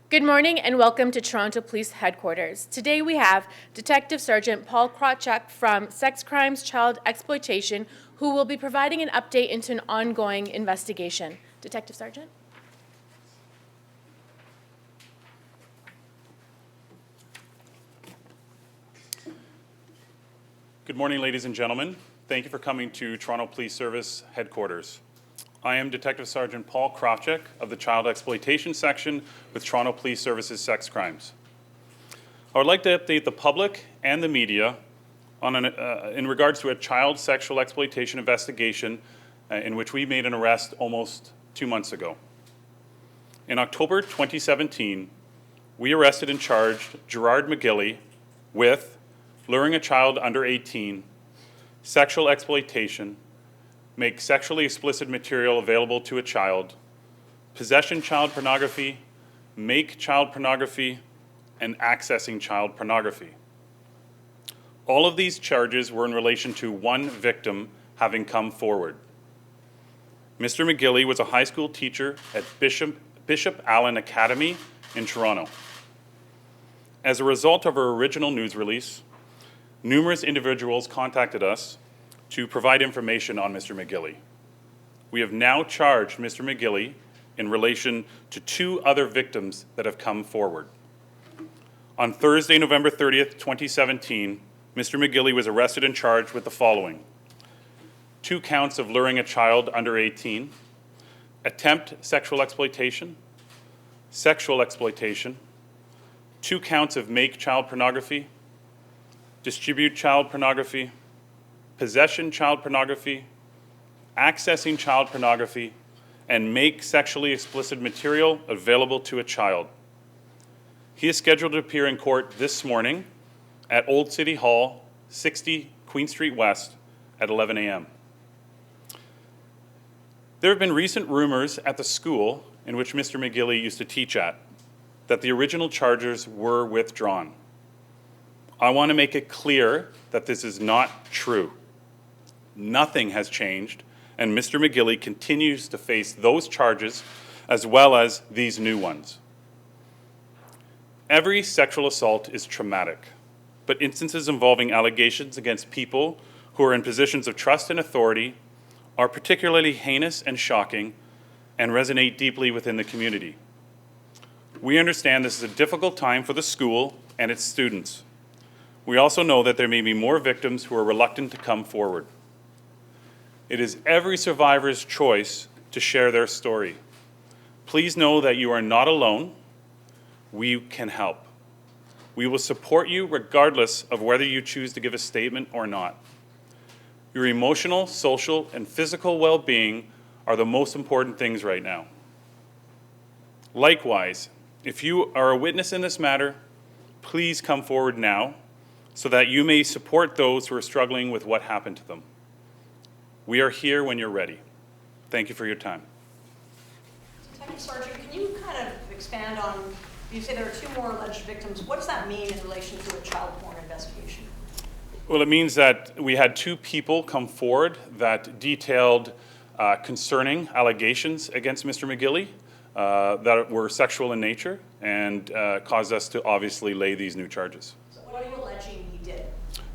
Good morning and welcome to Toronto Police Headquarters. Today we have Detective Sergeant Paul Krawchuk from Sex Crimes Child Exploitation, who will be providing an update into an ongoing investigation. Detective Sergeant? Good morning, ladies and gentlemen. Thank you for coming to Toronto Police Service Headquarters. I am Detective Sergeant Paul Krawchuk of the Child Exploitation Section with Toronto Police Services Sex Crimes. I would like to update the public and the media on in regards to a child sexual exploitation investigation in which we made an arrest almost 2 months ago. In October 2017, we arrested and charged Gerard McGilly with luring a child under 18, sexual exploitation, make sexually explicit material available to a child, possession child pornography, make child pornography, and accessing child pornography. All of these charges were in relation to one victim having come forward. Mr. McGilly was a high school teacher at Bishop Allen Academy in Toronto. As a result of our original news release, numerous individuals contacted us to provide information on Mr. McGilly. We have now charged Mr. McGilly in relation to 2 other victims that have come forward. On Thursday, November 30th, 2017, Mr. McGilly was arrested and charged with the following: 2 counts of luring a child under 18, attempt sexual exploitation, 2 counts of make child pornography, distribute child pornography, possession child pornography, accessing child pornography, and make sexually explicit material available to a child. He is scheduled to appear in court this morning at Old City Hall, 60 Queen Street West at 11 a.m. There have been recent rumors at the school in which Mr. McGilly used to teach at that the original charges were withdrawn. I want to make it clear that this is not true. Nothing has changed, and Mr. McGilly continues to face those charges as well as these new ones. Every sexual assault is traumatic, but instances involving allegations against people who are in positions of trust and authority are particularly heinous and shocking and resonate deeply within the community. We understand this is a difficult time for the school and its students. We also know that there may be more victims who are reluctant to come forward. It is every survivor's choice to share their story. Please know that you are not alone. We can help. We will support you regardless of whether you choose to give a statement or not. Your emotional, social, and physical well-being are the most important things right now. Likewise, if you are a witness in this matter, please come forward now so that you may support those who are struggling with what happened to them. We are here when you're ready. Thank you for your time. Detective Sergeant, can you kind of expand on, you say there are 2 more alleged victims. What does that mean in relation to a child porn investigation? Well, it means that we had 2 people come forward that detailed concerning allegations against Mr. McGilly that were sexual in nature and caused us to obviously lay these new charges. So what are you alleging he did?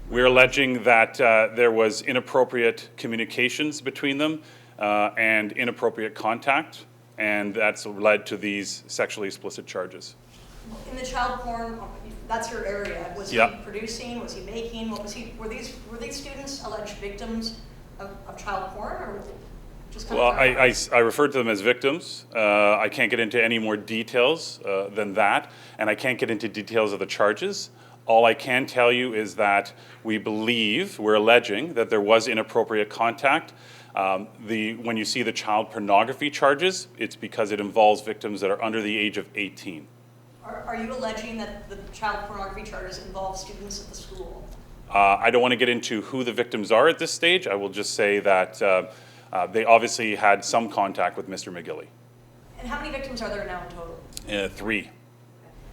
We're alleging that there was inappropriate communications between them and inappropriate contact, and that's led to these sexually explicit charges. In the child porn, that's your area. Was he producing? Was he making? What was he? Were these students alleged victims of child porn, or just kind well, of? I referred to them as victims. I can't get into any more details than that, and I can't get into details of the charges. All I can tell you is that we're alleging that there was inappropriate contact. When you see the child pornography charges, it's because it involves victims that are under the age of 18. Are you alleging that the child pornography charges involve students at the school? I don't want to get into who the victims are at this stage. I will just say that they obviously had some contact with Mr. McGilly. And how many victims are there now in total? 3.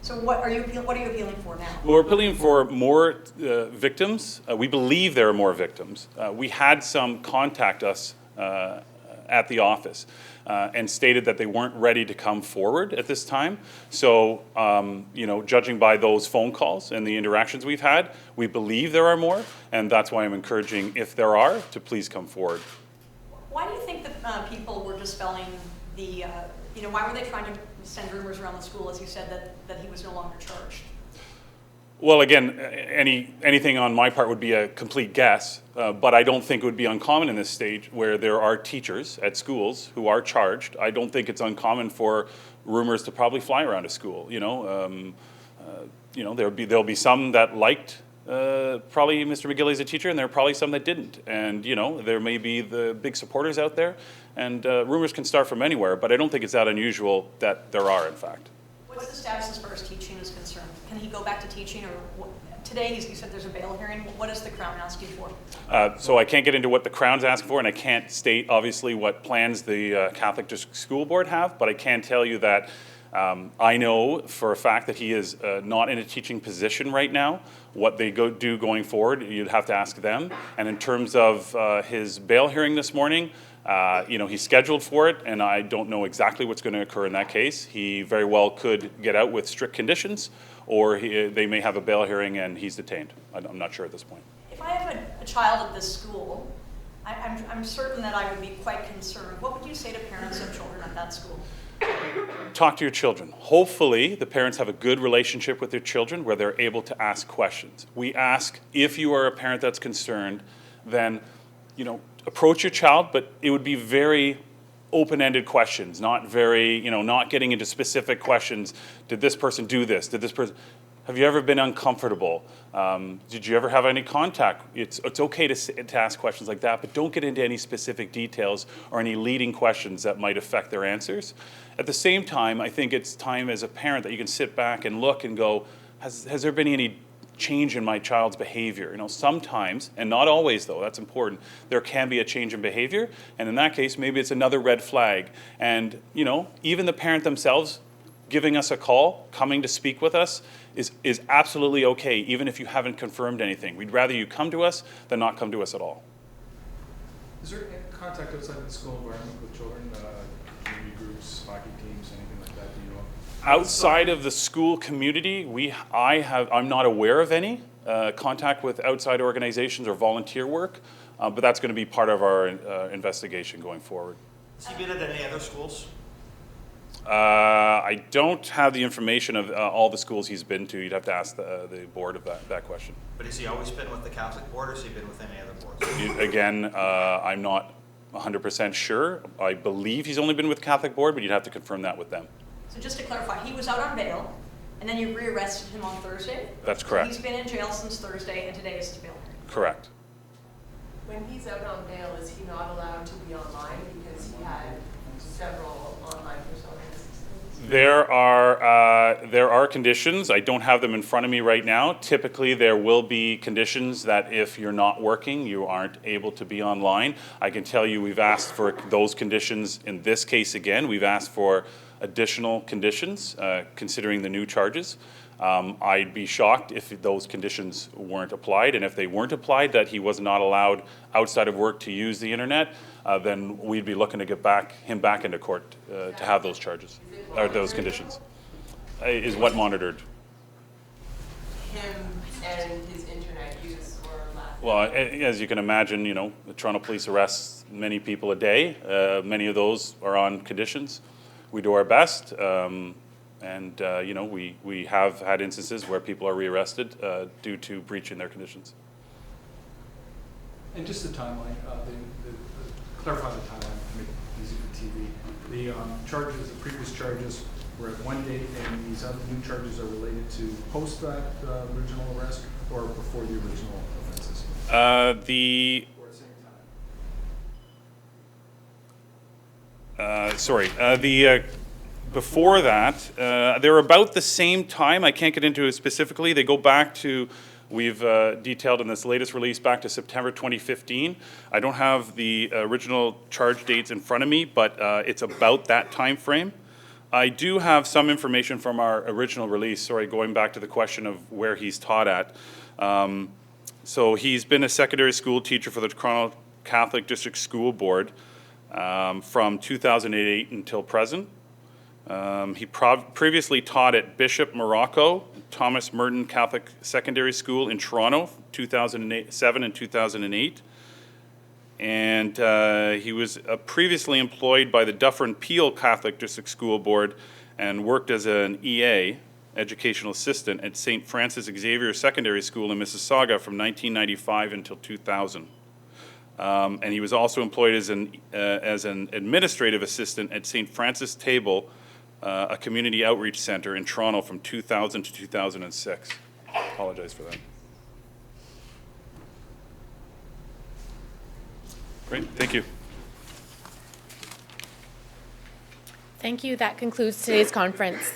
So what are you appealing for now? Well, we're appealing for more victims. We believe there are more victims. We had some contact us at the office. and stated that they weren't ready to come forward at this time. So, judging by those phone calls and the interactions we've had, we believe there are more, and that's why I'm encouraging, if there are, to please come forward. Why do you think that people were dispelling the, why were they trying to send rumors around the school, as you said, that he was no longer charged? Well, again, anything on my part would be a complete guess, but I don't think it would be uncommon in this stage where there are teachers at schools who are charged. I don't think it's uncommon for rumors to probably fly around a school. There'll be some that liked probably Mr. McGilly as a teacher, and there are probably some that didn't. And there may be the big supporters out there, and rumors can start from anywhere. But I don't think it's that unusual that there are, in fact. What's the status as far as teaching is concerned? Can he go back to teaching, or today you said there's a bail hearing? What is the Crown asking for? So I can't get into what the Crown's asking for, and I can't state obviously what plans the Catholic District School Board have, but I can tell you that I know for a fact that he is not in a teaching position right now. What they do going forward, you'd have to ask them. And in terms of his bail hearing this morning, he's scheduled for it, and I don't know exactly what's going to occur in that case. He very well could get out with strict conditions, or they may have a bail hearing and he's detained. I'm not sure at this point. If I have a child at this school, I'm certain that I would be quite concerned. What would you say to parents of children at that school? Talk to your children. Hopefully, the parents have a good relationship with their children where they're able to ask questions. We ask, if you are a parent that's concerned, then, approach your child, but it would be very open-ended questions, not very, not getting into specific questions. Did this person do this? Did this person... Have you ever been uncomfortable? Did you ever have any contact? It's okay to ask questions like that, but don't get into any specific details or any leading questions that might affect their answers. At the same time, I think it's time as a parent that you can sit back and look and go, has there been any change in my child's behavior? Sometimes, and not always though, that's important, there can be a change in behavior, and in that case, maybe it's another red flag. And, even the parent themselves giving us a call, coming to speak with us, is absolutely okay, even if you haven't confirmed anything. We'd rather you come to us than not come to us at all. Is there contact outside of the school environment with children, community groups, hockey teams, anything like that? Do you know? Outside of the school community, I'm not aware of any contact with outside organizations or volunteer work, but that's going to be part of our investigation going forward. Has he been at any other schools? I don't have the information of all the schools he's been to. You'd have to ask the board of that question. But has he always been with the Catholic board, or has he been with any other boards? Again, I'm not 100% sure. I believe he's only been with Catholic board, but you'd have to confirm that with them. So just to clarify, he was out on bail, and then you rearrested him on Thursday? That's correct. So he's been in jail since Thursday, and today is his bail hearing? Correct. When he's out on bail, is he not allowed to be online because he had several online personas? There are conditions. I don't have them in front of me right now. Typically, there will be conditions that if you're not working, you aren't able to be online. I can tell you we've asked for those conditions in this case again. We've asked for additional conditions considering the new charges. I'd be shocked if those conditions weren't applied, and if they weren't applied, that he was not allowed outside of work to use the internet, then we'd be looking to get him back into court to have those charges, or those conditions. Is what monitored? Him and his internet use or lack? Well, as you can imagine, the Toronto Police arrests many people a day. Many of those are on conditions. We do our best. And we have had instances where people are rearrested due to breaching their conditions. And just the timeline, clarify the timeline to make it easy for TV. The previous charges were at one date, and these other new charges are related to post that original arrest or before the original offenses? Or at the same time? Before that, they're about the same time. I can't get into it specifically. They go back to, we've detailed in this latest release, back to September 2015. I don't have the original charge dates in front of me, but it's about that time frame. I do have some information from our original release, going back to the question of where he's taught at. So he's been a secondary school teacher for the Toronto Catholic District School Board. from 2008 until present. He previously taught at Bishop Morocco, Thomas Merton Catholic Secondary School in Toronto, 2007 and 2008. And he was previously employed by the Dufferin Peel Catholic District School Board and worked as an EA, educational assistant, at St. Francis Xavier Secondary School in Mississauga from 1995 until 2000. And he was also employed as an administrative assistant at St. Francis Table, a community outreach center in Toronto from 2000 to 2006. Apologize for that. Great, thank you. Thank you. That concludes today's conference.